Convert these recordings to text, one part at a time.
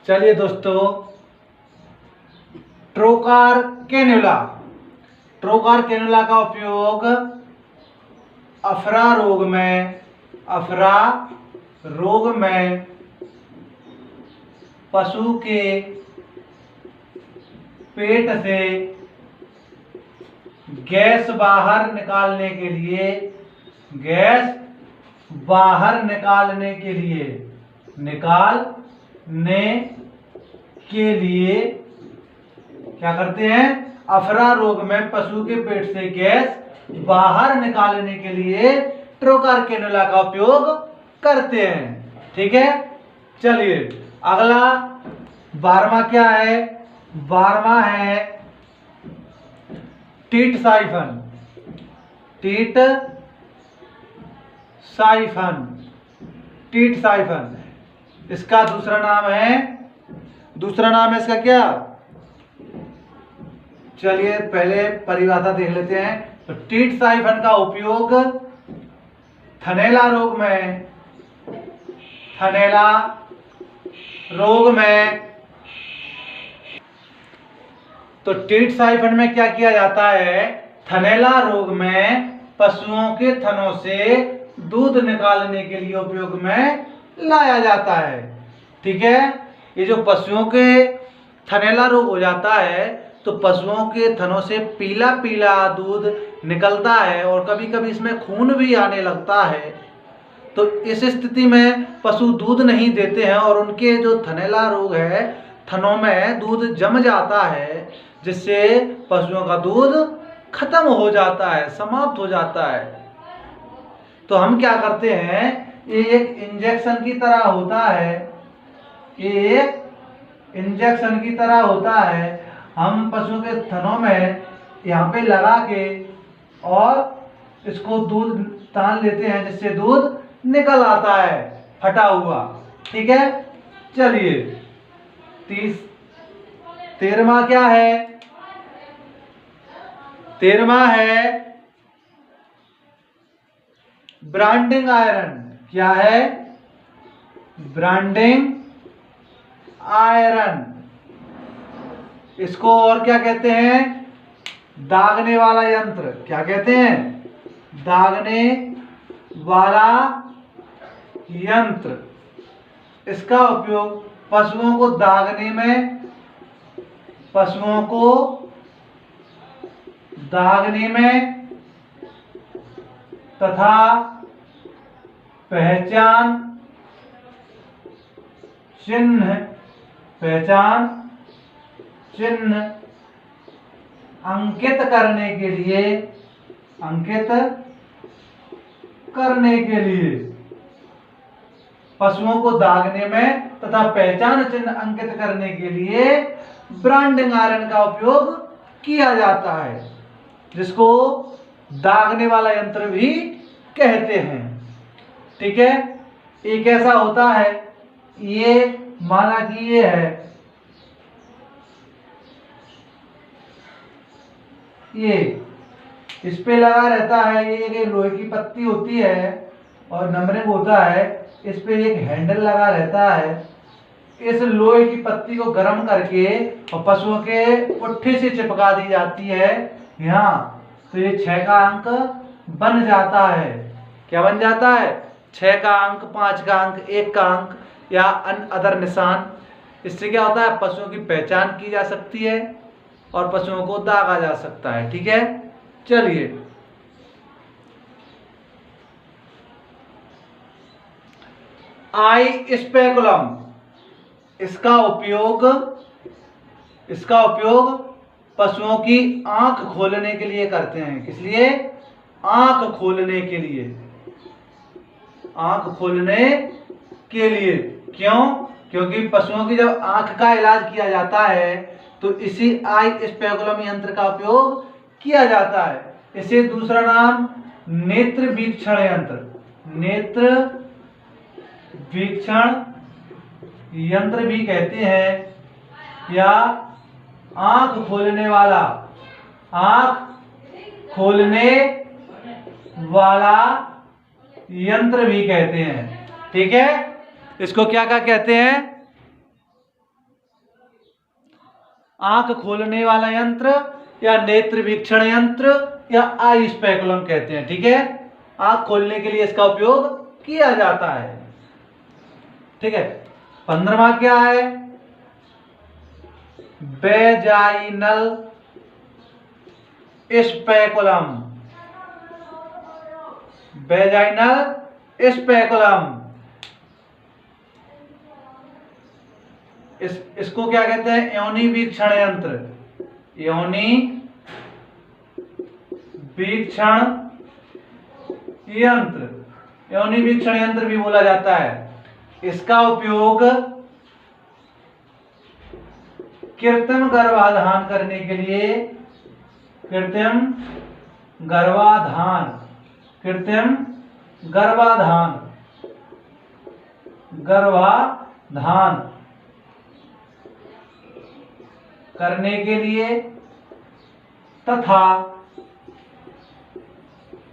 चलिए दोस्तों, ट्रोकार cannula. ट्रोकार cannula का उपयोग अफरा रोग में पशु के पेट से गैस बाहर निकालने के लिए क्या करते हैं? अफरा रोग में पशु के पेट से गैस बाहर निकालने के लिए ट्रोकार कैन्युला का उपयोग करते हैं। ठीक है, चलिए अगला 12वां क्या है? 12वां है टीट साइफन। इसका दूसरा नाम है इसका क्या? चलिए पहले परिभाषा देख लेते हैं। तो टीट साइफन का उपयोग थनैला रोग में तो टीट साइफन में क्या किया जाता है? थनैला रोग में पशुओं के थनों से दूध निकालने के लिए उपयोग में लाया जाता है। ठीक है, ये जो पशुओं के थनैला रोग हो जाता है तो पशुओं के थनों से पीला पीला दूध निकलता है और कभी कभी इसमें खून भी आने लगता है। तो इस स्थिति में पशु दूध नहीं देते हैं और उनके जो थनैला रोग है, थनों में दूध जम जाता है, जिससे पशुओं का दूध खत्म हो जाता है, समाप्त हो जाता है। तो हम क्या करते हैं, ये एक इंजेक्शन की तरह होता है। हम पशु के थनों में यहाँ पे लगा के और इसको दूध तान लेते हैं, जिससे दूध निकल आता है फटा हुआ। ठीक है, चलिए 13वां क्या है? 13वां है ब्रांडिंग आयरन। क्या है? Branding iron. इसको और क्या कहते हैं? दागने वाला यंत्र। क्या कहते हैं? दागने वाला यंत्र। इसका उपयोग पशुओं को दागने में तथा पहचान चिन्ह अंकित करने के लिए पशुओं को दागने में तथा पहचान चिन्ह अंकित करने के लिए ब्रांडिंग आयरन का उपयोग किया जाता है, जिसको दागने वाला यंत्र भी कहते हैं। ठीक है, एक ऐसा होता है, ये माना कि ये है, ये इस पे लगा रहता है, ये लोहे की पत्ती होती है और नंबरिंग होता है। इस पे एक हैंडल लगा रहता है। इस लोहे की पत्ती को गर्म करके और पशुओं के पुट्ठे से चिपका दी जाती है यहाँ, तो ये 6 का अंक बन जाता है। क्या बन जाता है? 6 का अंक, 5 का अंक, 1 का अंक या अदर निशान। इससे क्या होता है? पशुओं की पहचान की जा सकती है और पशुओं को दागा जा सकता है। ठीक है, चलिए आई स्पेकुलम। इसका उपयोग पशुओं की आंख खोलने के लिए करते हैं। किस लिए? आंख खोलने के लिए। क्यों? क्योंकि पशुओं की जब आंख का इलाज किया जाता है तो इसी आई स्पेकुलम यंत्र का उपयोग किया जाता है। इसे दूसरा नाम नेत्र वीक्षण यंत्र भी कहते हैं, या आंख खोलने वाला यंत्र भी कहते हैं। ठीक है, इसको क्या कहते हैं? आंख खोलने वाला यंत्र या नेत्र वीक्षण यंत्र या आई स्पेकुलम कहते हैं। ठीक है, आंख खोलने के लिए इसका उपयोग किया जाता है। ठीक है, 15वां क्या है? Vaginal speculum. वेजाइनल स्पेकुलम, इसको क्या कहते हैं? योनि वीक्षण यंत्र। योनि वीक्षण यंत्र, योनि वीक्षण यंत्र भी बोला जाता है। इसका उपयोग कृत्रिम गर्भाधान करने के लिए, कृत्रिम गर्भाधान करने के लिए तथा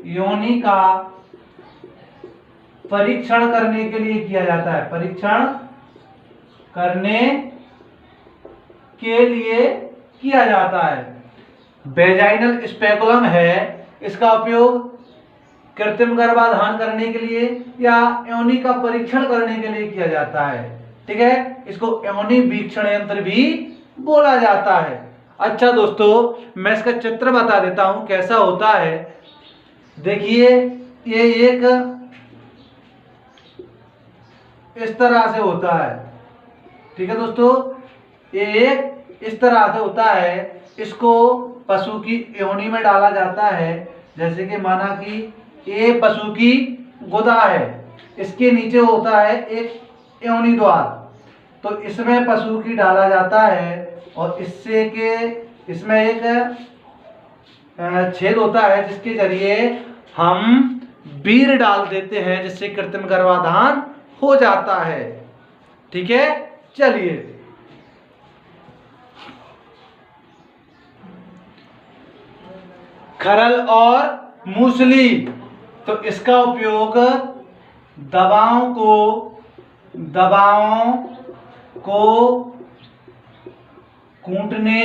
योनि का परीक्षण करने के लिए किया जाता है। परीक्षण करने के लिए किया जाता है। वेजाइनल स्पेकुलम है, इसका उपयोग कृत्रिम गर्भाधान करने के लिए या योनि का परीक्षण करने के लिए किया जाता है। ठीक है, इसको योनि वीक्षण यंत्र भी बोला जाता है। अच्छा दोस्तों, मैं इसका चित्र बता देता हूं कैसा होता है। देखिए, ये एक इस तरह से होता है। ठीक है दोस्तों, ये एक इस तरह से होता है। इसको पशु की योनि में डाला जाता है। जैसे कि माना कि ये पशु की गुदा है, इसके नीचे होता है एक योनि द्वार, तो इसमें पशु की डाला जाता है और इसमें एक छेद होता है जिसके जरिए हम वीर्य डाल देते हैं, जिससे कृत्रिम गर्भाधान हो जाता है। ठीक है, चलिए खरल और मूसली, तो इसका उपयोग दवाओं को कूटने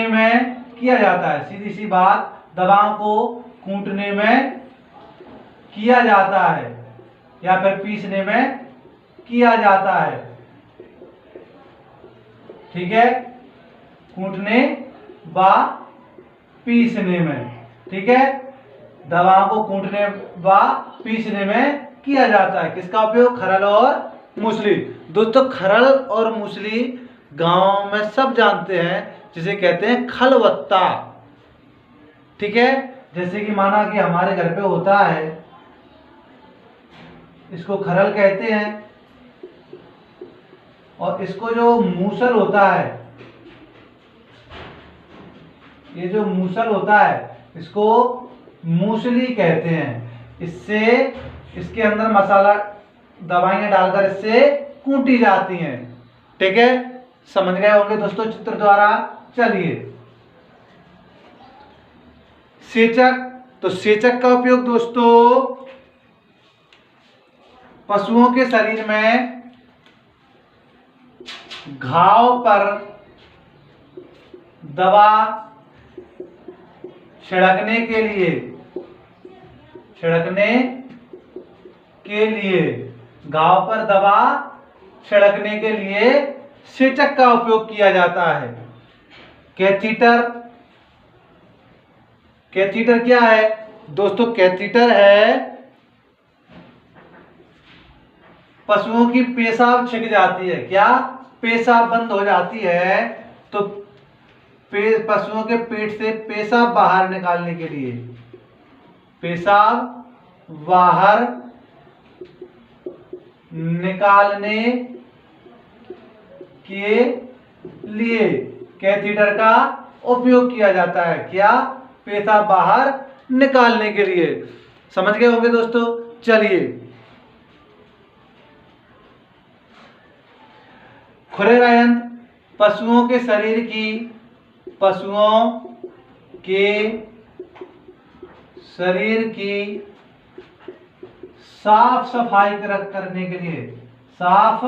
में किया जाता है। सीधी सी बात, दवाओं को कूटने में किया जाता है या फिर पीसने में किया जाता है। ठीक है, कूटने व पीसने में। ठीक है, दवाओं को कूटने व पीसने में किया जाता है। किसका उपयोग? खरल और मूसली। दोस्तों, खरल और मूसली गांव में सब जानते हैं, जिसे कहते हैं खलबत्ता। ठीक है, जैसे कि माना कि हमारे घर पे होता है, इसको खरल कहते हैं, और इसको जो मूसल होता है, ये जो मूसल होता है, इसको मूसली कहते हैं। इससे इसके अंदर मसाला दवाइयां डालकर इससे कूटी जाती हैं। ठीक है, समझ गए होंगे दोस्तों चित्र द्वारा। चलिए सेचक, तो सेचक का उपयोग दोस्तों पशुओं के शरीर में घाव पर दवा छिड़कने के लिए घाव पर दवा छिड़कने के लिए सेचक का उपयोग किया जाता है। कैथीटर क्या है दोस्तों? कैथीटर है पशुओं की पेशाब छिक जाती है। क्या? पेशाब बंद हो जाती है, तो पशुओं के पेट से पेशाब बाहर निकालने के लिए, पेशाब बाहर निकालने के लिए कैथीटर का उपयोग किया जाता है। क्या? पेशाब बाहर निकालने के लिए। समझ गए होंगे दोस्तों। चलिए खुरेरा यंत्र पशुओं के साफ सफाई करने के लिए, साफ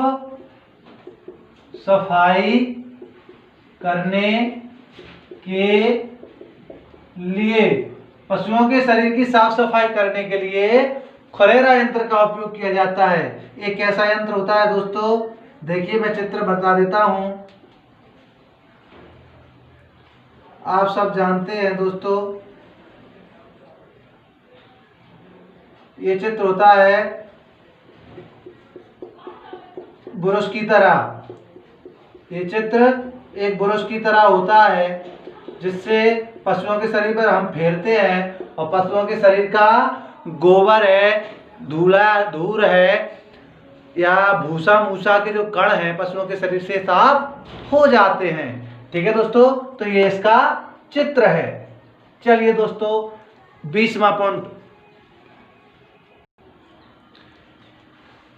सफाई करने के लिए, पशुओं के शरीर की साफ सफाई करने के लिए खरेरा यंत्र का उपयोग किया जाता है। एक ऐसा यंत्र होता है दोस्तों, देखिए मैं चित्र बता देता हूं, आप सब जानते हैं दोस्तों, ये चित्र होता है ब्रश की तरह, ये चित्र एक ब्रश की तरह होता है जिससे पशुओं के शरीर पर हम फेरते हैं और पशुओं के शरीर का गोबर है, धूल है या भूसा मूसा के जो कण हैं पशुओं के शरीर से साफ हो जाते हैं। ठीक है दोस्तों, तो ये इसका चित्र है। चलिए दोस्तों 20वां पॉइंट,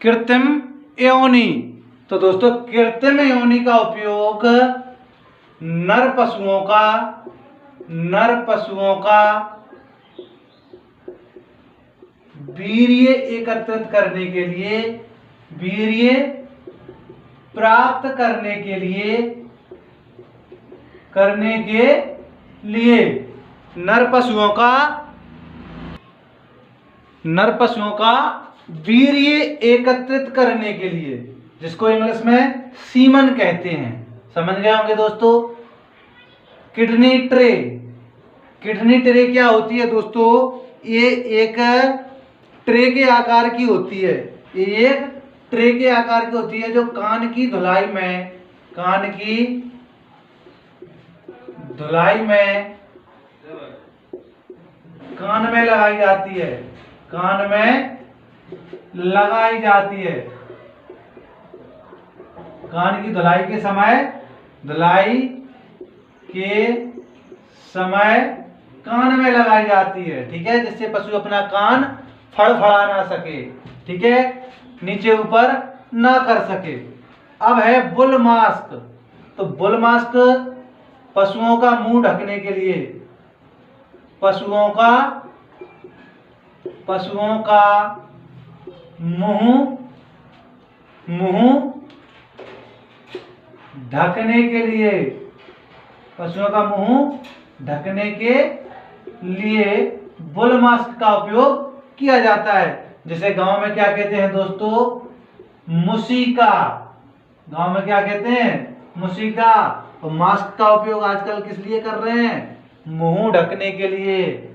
कृत्रिम योनि। तो दोस्तों कृत्रिम योनि का उपयोग नर पशुओं का वीर्य एकत्रित करने के लिए, वीर्य प्राप्त करने के लिए नर पशुओं का वीर्य एकत्रित करने के लिए, जिसको इंग्लिश में सीमन कहते हैं। समझ गए होंगे दोस्तों। किडनी ट्रे क्या होती है दोस्तों, ये एक ट्रे के आकार की होती है, ये एक ट्रे के आकार की होती है जो कान की धुलाई में लगाई जाती है, कान में लगाई जाती है। कान की धुलाई के समय कान में लगाई जाती है, ठीक है, जिससे पशु अपना कान फड़फड़ा ना सके, ठीक है, नीचे ऊपर ना कर सके। अब है बुल मास्क। तो बुल मास्क पशुओं का मुंह ढकने के लिए, पशुओं का मुंह ढकने के लिए, पशुओं का मुंह ढकने के लिए बुल मास्क का उपयोग किया जाता है। जिसे गांव में क्या कहते हैं दोस्तों, मुसीका। गांव में क्या कहते हैं, मुसीका। तो मास्क का उपयोग आजकल किस लिए कर रहे हैं, मुंह ढकने के लिए।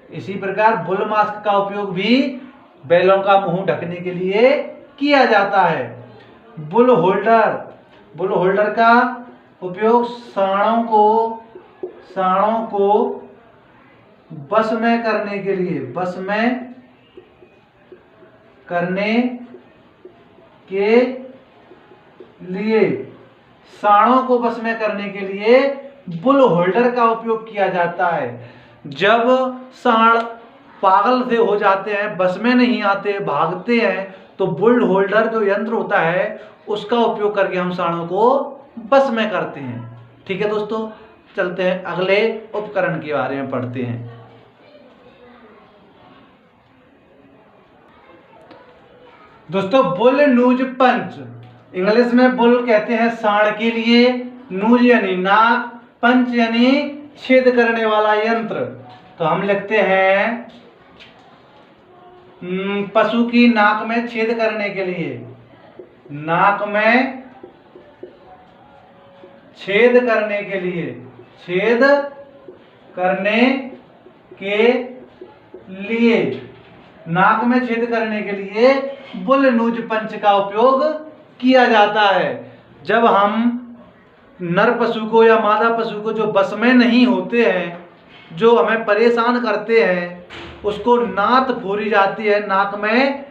इसी प्रकार बुल मास्क का उपयोग भी बैलों का मुंह ढकने के लिए किया जाता है। बुल होल्डर का उपयोग सांडों को बस में करने के लिए बुल होल्डर का उपयोग किया जाता है। जब सांड पागल से हो जाते हैं, बस में नहीं आते, भागते हैं, तो बुल होल्डर जो यंत्र होता है उसका उपयोग करके हम सांडों को बस में करते हैं। ठीक है दोस्तों, चलते हैं अगले उपकरण के बारे में पढ़ते हैं। दोस्तों बुल नूज पंच, इंग्लिश में बुल कहते हैं सांड के लिए, नूज यानी नाक, पंच यानी छेद करने वाला यंत्र। तो हम लिखते हैं पशु की नाक में छेद करने के लिए, नाक में छेद करने के लिए नाक में छेद करने के लिए बुल नूज पंच का उपयोग किया जाता है। जब हम नर पशु को या मादा पशु को जो बस में नहीं होते हैं, जो हमें परेशान करते हैं, उसको नात फोड़ी जाती है, नाक में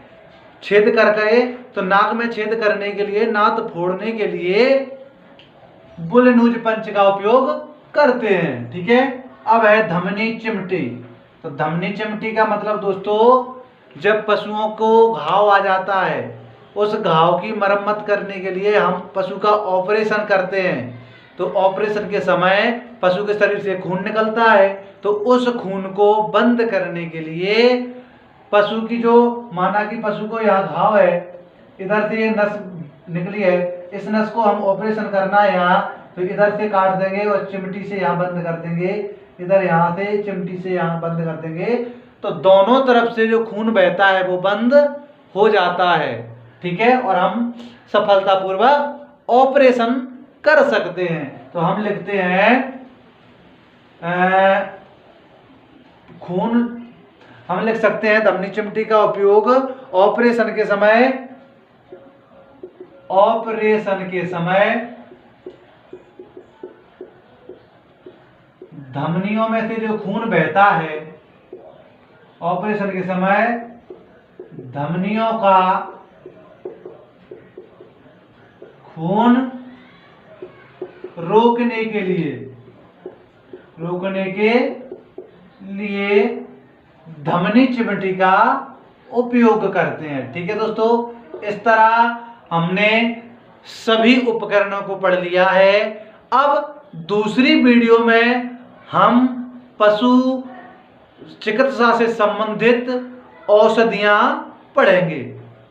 छेद करके। तो नाक में छेद करने के लिए, नात फोड़ने के लिए बुल नूज पंच का उपयोग करते हैं। ठीक है। अब है धमनी चिमटी। तो धमनी चिमटी का मतलब दोस्तों, जब पशुओं को घाव आ जाता है, उस घाव की मरम्मत करने के लिए हम पशु का ऑपरेशन करते हैं। तो ऑपरेशन के समय पशु के शरीर से खून निकलता है, तो उस खून को बंद करने के लिए पशु की जो, माना कि पशु को यहाँ घाव है, इधर से ये नस निकली है, इस नस को हम ऑपरेशन करना है यहाँ, तो इधर से काट देंगे और चिमटी से यहाँ बंद कर देंगे, इधर यहाँ से चिमटी से यहाँ बंद कर देंगे, तो दोनों तरफ से जो खून बहता है वो बंद हो जाता है। ठीक है, और हम सफलतापूर्वक ऑपरेशन कर सकते हैं। तो हम लिखते हैं खून, हम लिख सकते हैं धमनी चिमटी का उपयोग ऑपरेशन के समय धमनियों में से जो खून बहता है, ऑपरेशन के समय धमनियों का खून रोकने के लिए धमनी चिमटी का उपयोग करते हैं। ठीक है दोस्तों, इस तरह हमने सभी उपकरणों को पढ़ लिया है। अब दूसरी वीडियो में हम पशु चिकित्सा से संबंधित औषधियां पढ़ेंगे।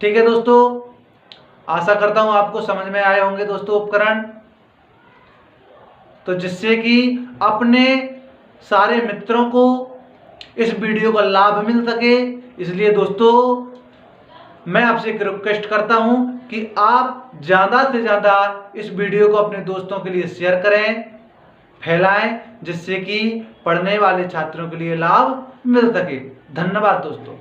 ठीक है दोस्तों, आशा करता हूं आपको समझ में आए होंगे दोस्तों उपकरण, तो जिससे कि अपने सारे मित्रों को इस वीडियो का लाभ मिल सके। इसलिए दोस्तों मैं आपसे एक रिक्वेस्ट करता हूं कि आप ज़्यादा से ज़्यादा इस वीडियो को अपने दोस्तों के लिए शेयर करें, फैलाएं, जिससे कि पढ़ने वाले छात्रों के लिए लाभ मिल सके। धन्यवाद दोस्तों।